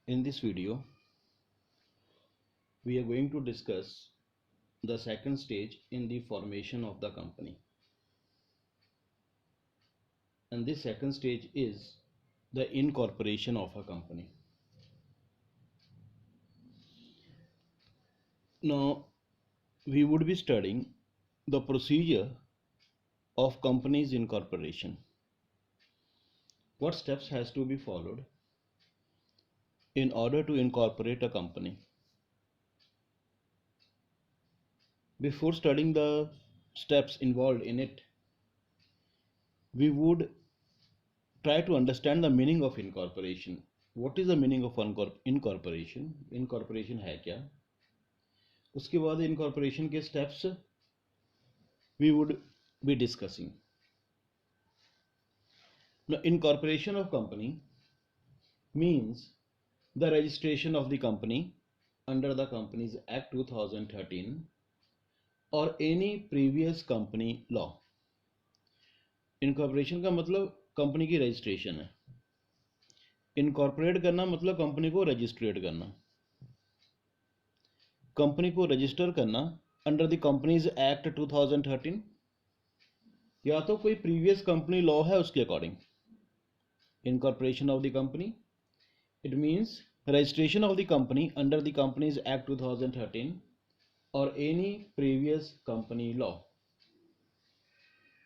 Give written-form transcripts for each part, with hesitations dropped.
In this video, we are going to discuss the second stage in the formation of the company. And this second stage is the incorporation of a company. Now, we would be studying the procedure of company's incorporation. What steps has to be followed in order to incorporate a company? Before studying the steps involved in it, we would try to understand the meaning of incorporation. What is the meaning of incorporation? Incorporation है क्या? उसके बाद incorporation के steps we would be discussing. Now, incorporation of company means the registration of the company under the Companies Act 2013 or any previous company law. Incorporation का मतलब company की registration है. Incorporate करना मतलब कंपनी को रजिस्ट्रेट करना. कंपनी को रजिस्टर करना अंडर द कंपनीज एक्ट 2013 या तो कोई प्रीवियस कंपनी लॉ है उसके according. Incorporation of the company it means registration of the company under the companies act 2013 और एनी प्रीवियस कंपनी लॉ.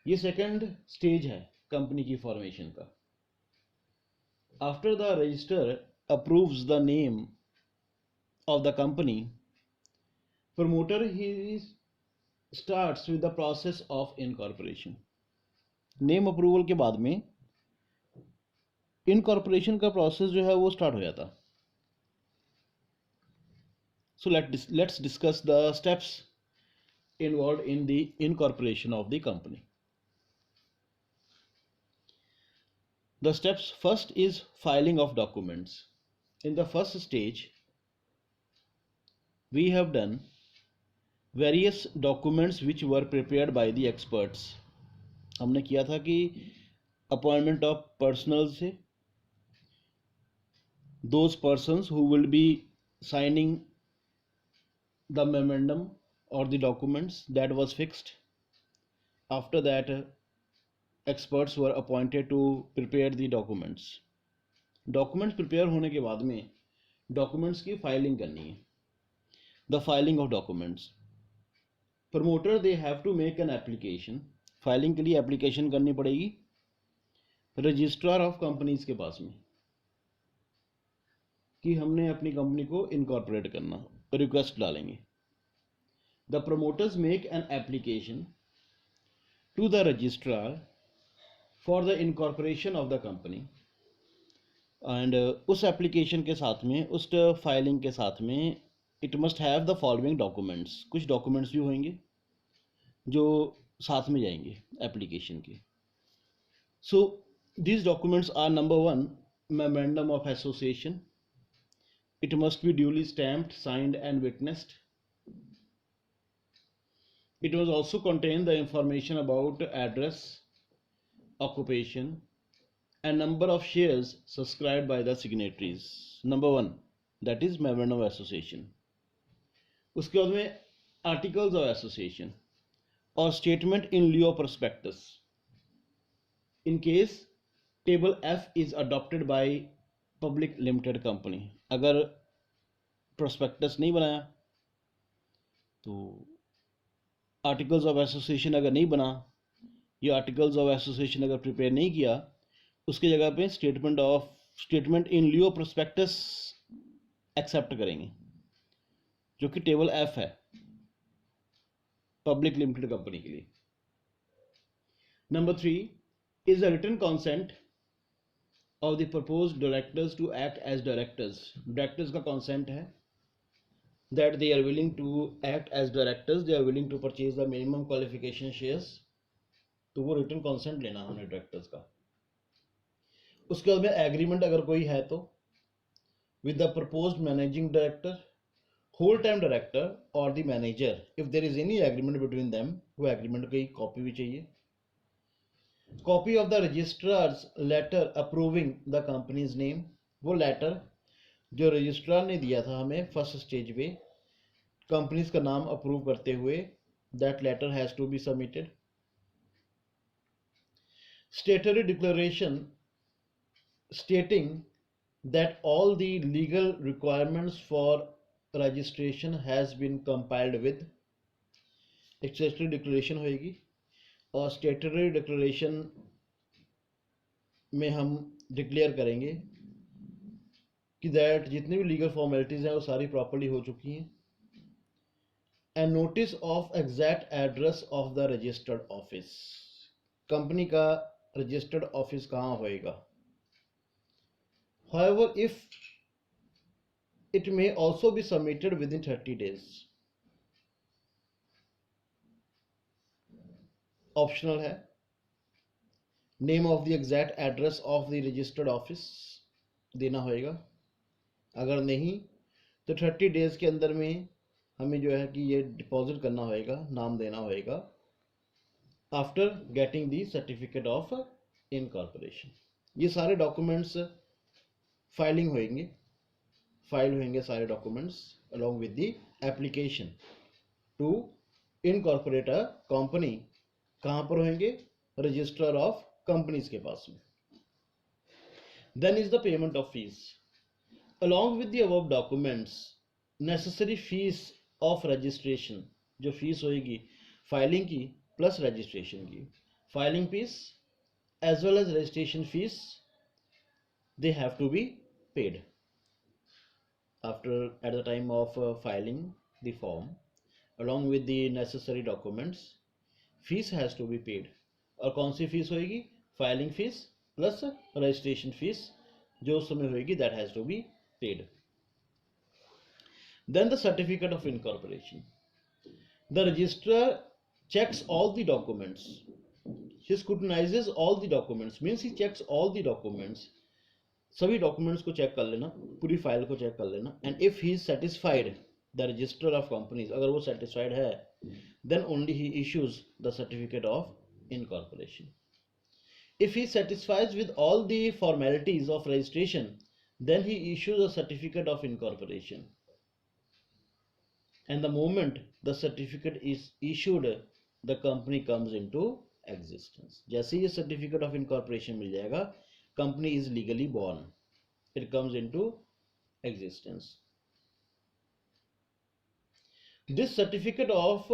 ये सेकंड स्टेज है कंपनी की फॉर्मेशन का. After the register approves the name of the company, promoter he starts with the process of incorporation. Name approval के बाद में incorporation का process जो है वो स्टार्ट हो जाता. So let's discuss the steps involve in the incorporation of the company. The steps first is filing of documents. In the first stage, we have done various documents which were prepared by the experts. हमने किया था कि appointment of personnel से those persons who will be signing the memorandum or the documents that was fixed. After that, experts were appointed to prepare the documents. Documents prepare होने के बाद में documents की filing करनी है. The filing of documents. Promoter they have to make an application. Filing के लिए application करनी पड़ेगी registrar of companies के पास में कि हमने अपनी कंपनी को incorporate करना. Request डालेंगे. The promoters make an application to the registrar for the incorporation of the company and उस एप्लीकेशन के साथ में उस फाइलिंग के साथ में it must have the following documents. कुछ डॉक्यूमेंट्स भी होंगे जो साथ में जाएंगे एप्लीकेशन के. सो these documents are number 1 memorandum of association. It must be duly stamped, signed and witnessed. It must also contain the information about address, occupation and number of shares subscribed by the signatories. Number 1 that is memorandum of association. उसके बाद में articles of association और statement in lieu of prospectus. In case table F is adopted by public limited company, अगर prospectus नहीं बनाया तो articles of association अगर नहीं बना ये आर्टिकल्स ऑफ एसोसिएशन अगर प्रिपेयर नहीं किया उसकी जगह पे statement in lieu prospectus accept करेंगे जो कि टेबल एफ है पब्लिक लिमिटेड कंपनी के लिए. Number 3 is the written consent of the proposed directors to act as directors. Directors का कंसेंट है that they are willing to act as directors, they are willing to purchase the minimum qualification shares. तो वो return consent लेना हमने directors का. उसके बाद में एग्रीमेंट अगर कोई है तो with the proposed managing director, whole time director और the manager if there is any agreement between them. वो एग्रीमेंट की कॉपी भी चाहिए. Copy of the registrar's letter approving the company's name. वो लेटर जो रजिस्ट्रार ने दिया था हमें फर्स्ट स्टेज पे कंपनीज का नाम अप्रूव करते हुए, that letter has to be submitted. Statutory declaration stating that all the legal requirements for registration has been compiled with. एक स्टेटरी डिक्लेरेशन होगी और स्टेटरी डिक्लेरेशन में हम डिक्लेयर करेंगे कि दैट जितनी भी लीगल फॉर्मेलिटीज़ हैं वो सारी प्रॉपर्ली हो चुकी हैं. And notice of exact address of the registered office. Company का रजिस्टर्ड ऑफिस कहाँ होएगा. However, if it may also be submitted within 30 days. Optional है. Name of the exact address of the registered office देना होएगा. अगर नहीं तो 30 days के अंदर में हमें जो है कि ये डिपॉजिट करना होएगा, नाम देना होएगा after getting the certificate of incorporation. ये सारे डॉक्यूमेंट्स फाइलिंग होंगे, फाइल होंगे सारे documents along with the application to incorporate a company. कहाँ पर होंगे. रजिस्ट्रार ऑफ कंपनीज के पास में. Then is the payment of fees. Along with the above documents necessary fees of registration. जो फीस होगी फाइलिंग की प्लस रजिस्ट्रेशन की. Filing fees as well as registration fees they have to B paid after at the time of filing the form along with the necessary documents. fees has to be paid. और कौन सी fees होगी. Filing fees plus registration fees जो उस समय होगी that has to be paid. then the certificate of incorporation. the registrar checks all the documents. he scrutinizes all the documents means he checks all the documents. सभी documents को check कर लेना, पूरी file को चेक कर लेना. And if he is satisfied the register of companies, अगर वो सेटिस्फाइड है then only he issues the certificate of incorporation. If he satisfies with all the formalities of registration then he issues a certificate of incorporation. And the moment the certificate is issued the company comes into existence. जैसे ही ये certificate of incorporation मिल जाएगा, company is legally born, it comes into existence. This certificate of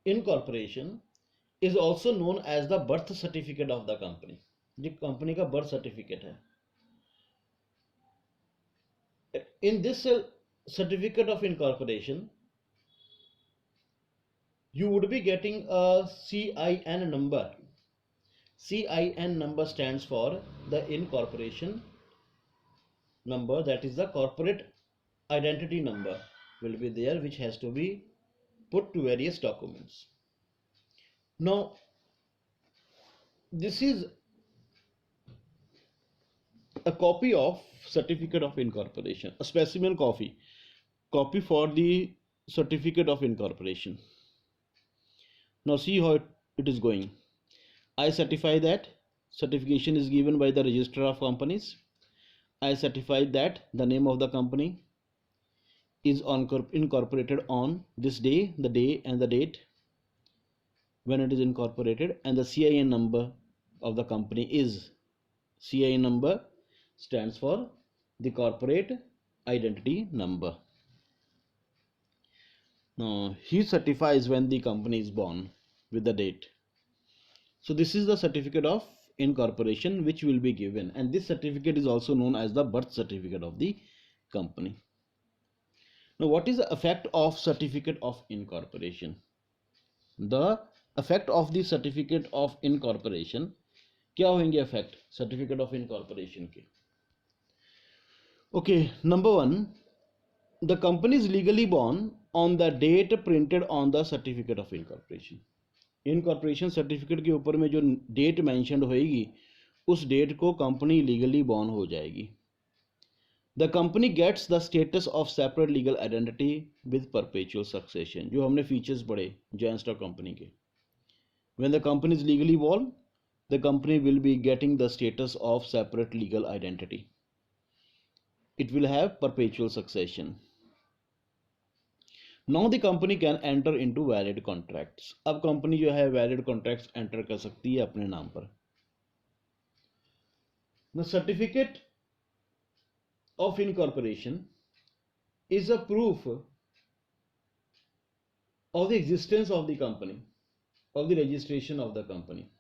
incorporation is also known as the birth certificate of the company. ये company का birth certificate है. In this certificate of incorporation you would be getting a CIN number. CIN number stands for the incorporation number, that is the corporate identity number will be there, which has to be put to various documents. Now this is a copy of certificate of incorporation, a specimen copy for the certificate of incorporation. Now see how it is going. I certify that certification is given by the registrar of companies. I certify that the name of the company is incorporated on this day, the day and the date when it is incorporated, and the CIN number of the company is, CIN number stands for the corporate identity number. Now he certifies when the company is born with the date. So this is the certificate of incorporation which will be given, and this certificate is also known as the birth certificate of the company. Now what is the effect of certificate of incorporation? The effect of the certificate of incorporation, क्या होंगे effect certificate of incorporation के. Okay, number one, the company is legally born on the date printed on the certificate of incorporation. Incorporation certificate के ऊपर में जो date mentioned होएगी उस date को कंपनी लीगली बॉर्न हो जाएगी. The company gets the status of separate legal identity with perpetual succession. जो हमने फीचर्स पढ़े जॉइंट स्टॉक कंपनी के. When the company is legally born the company will be getting the status of separate legal identity. it will have perpetual succession. Now the company can enter into valid contracts. अब company जो है valid contracts enter कर सकती है अपने नाम पर. The certificate of incorporation is a proof of the existence of the company, of the registration of the company.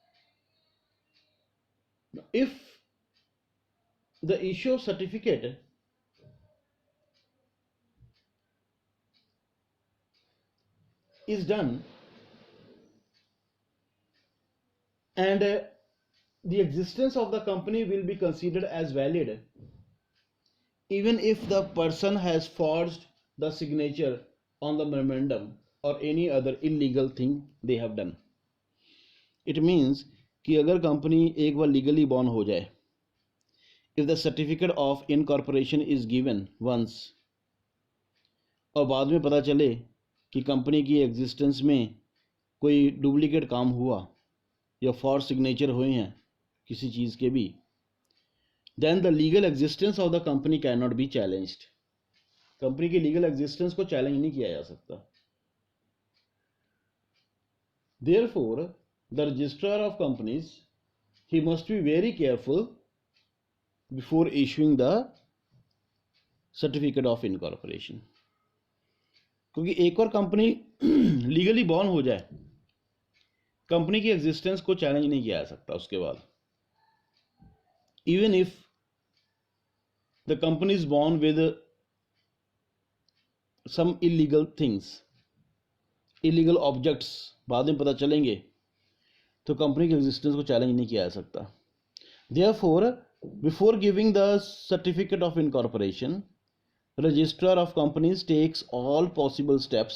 If the issue certificate is done and the existence of the company will be considered as valid even if the person has forged the signature on the memorandum or any other illegal thing they have done. It means कि अगर company एक बार legally born हो जाए, if the certificate of incorporation is given once और बाद में पता चले कि कंपनी की एग्जिस्टेंस में कोई डुप्लीकेट काम हुआ या फॉर्ज सिग्नेचर हुए हैं किसी चीज़ के भी, then the legal existence of the company can not be challenged. Company की लीगल एग्जिस्टेंस को चैलेंज नहीं किया जा सकता. Therefore the registrar of companies he must be very careful before issuing the certificate of incorporation. क्योंकि एक और company legally born हो जाए, कंपनी की एग्जिस्टेंस को चैलेंज नहीं किया जा सकता उसके बाद. Even if the company is born with some illegal things, illegal objects बाद में पता चलेंगे, तो कंपनी की एग्जिस्टेंस को चैलेंज नहीं किया जा सकता. Therefore before giving the certificate of incorporation, registrar of companies takes all possible steps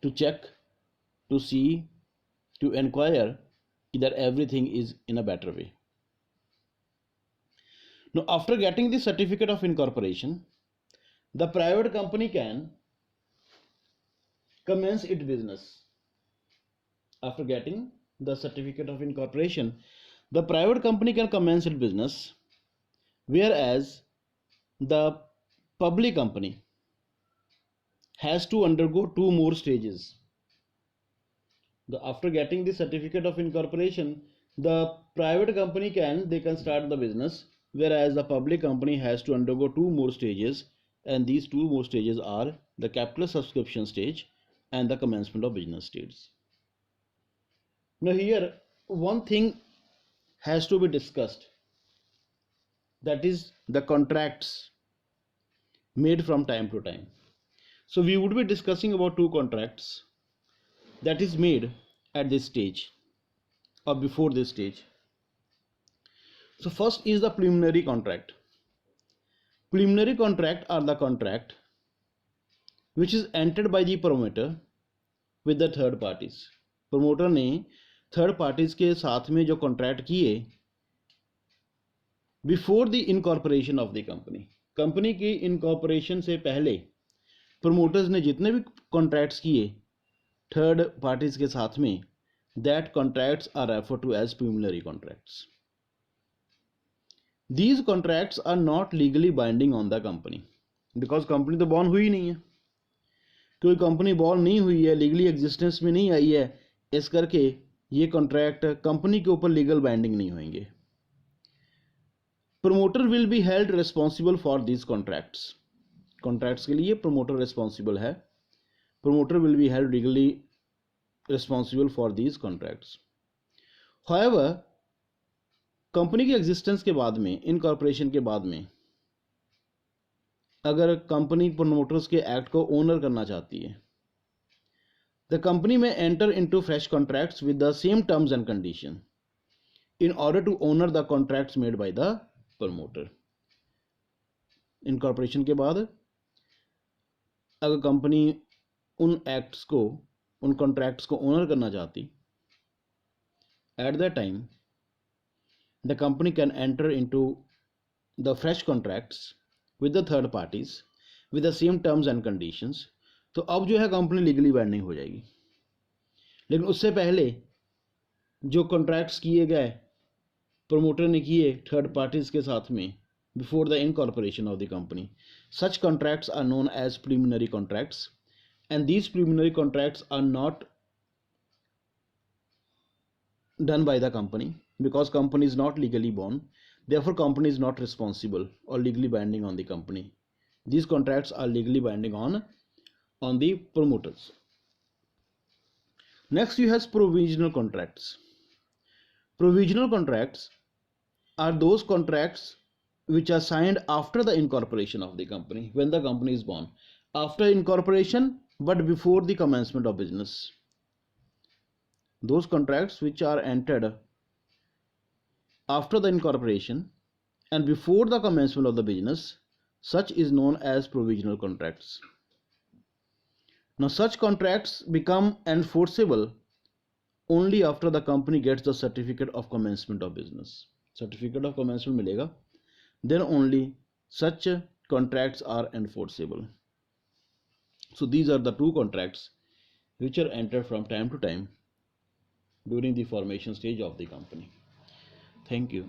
to check, to see, to inquire that everything is in a better way. Now, after getting the certificate of incorporation, the private company can commence its business. After getting the certificate of incorporation, the private company can commence its business, whereas the public company has to undergo two more stages. After getting the certificate of incorporation, the private company can start the business, whereas the public company has to undergo two more stages, and these two more stages are the capital subscription stage and the commencement of business stage. Now here one thing has to be discussed, that is the contracts made from time to time. So we would be discussing about two contracts that is made at this stage or before this stage. So first is the preliminary contract. Preliminary contract are the contract which is entered by the promoter with the third parties. Promoter ने third parties के साथ में जो contract किए before the incorporation of the company. Company की incorporation से पहले promoters ने जितने भी कॉन्ट्रैक्ट्स किए थर्ड पार्टीज के साथ में, that contracts are refer to as preliminary contracts. These contracts are not legally binding on the company, because company तो बॉर्न हुई नहीं है. कोई कंपनी बॉर्न नहीं हुई है, लीगली एग्जिस्टेंस में नहीं आई है, इस करके ये कॉन्ट्रैक्ट कंपनी के ऊपर लीगल बाइंडिंग नहीं होंगे. Promoter will be held responsible for these contracts. Contracts के लिए प्रमोटर रिस्पॉन्सिबल है. Promoter will be held legally responsible for these contracts. However company की एग्जिस्टेंस के बाद में, इनकॉर्पोरेशन के बाद में, अगर कंपनी प्रमोटर्स के एक्ट को ऑनर करना चाहती है, द कंपनी में enter into fresh contracts with the same terms and condition in order to honor the contracts made by the promoter. Incorporation के बाद अगर कंपनी उन एक्ट्स को, उन कॉन्ट्रैक्ट्स को ऑनर करना चाहती, at that time the company can enter into the fresh contracts with the third parties with the same terms and conditions. तो अब जो है कंपनी लीगली बाइंडिंग हो जाएगी. लेकिन उससे पहले जो कॉन्ट्रैक्ट्स किए गए, प्रमोटर ने किए थर्ड पार्टीज के साथ में, before the incorporation of the company. Such contracts are known as preliminary contracts, and these preliminary contracts are not done by the company because company is not legally bound. Therefore, company is not responsible or legally binding on the company. These contracts are legally binding on the promoters. Next, you have provisional contracts. Provisional contracts are those contracts which are signed after the incorporation of the company, when the company is born. After incorporation, but before the commencement of business. Those contracts which are entered after the incorporation and before the commencement of the business, such is known as provisional contracts. Now, such contracts become enforceable only after the company gets the certificate of commencement of business. Certificate of commencement मिलेगा, then only such contracts are enforceable. So these are the two contracts which are entered from time to time during the formation stage of the company. Thank you.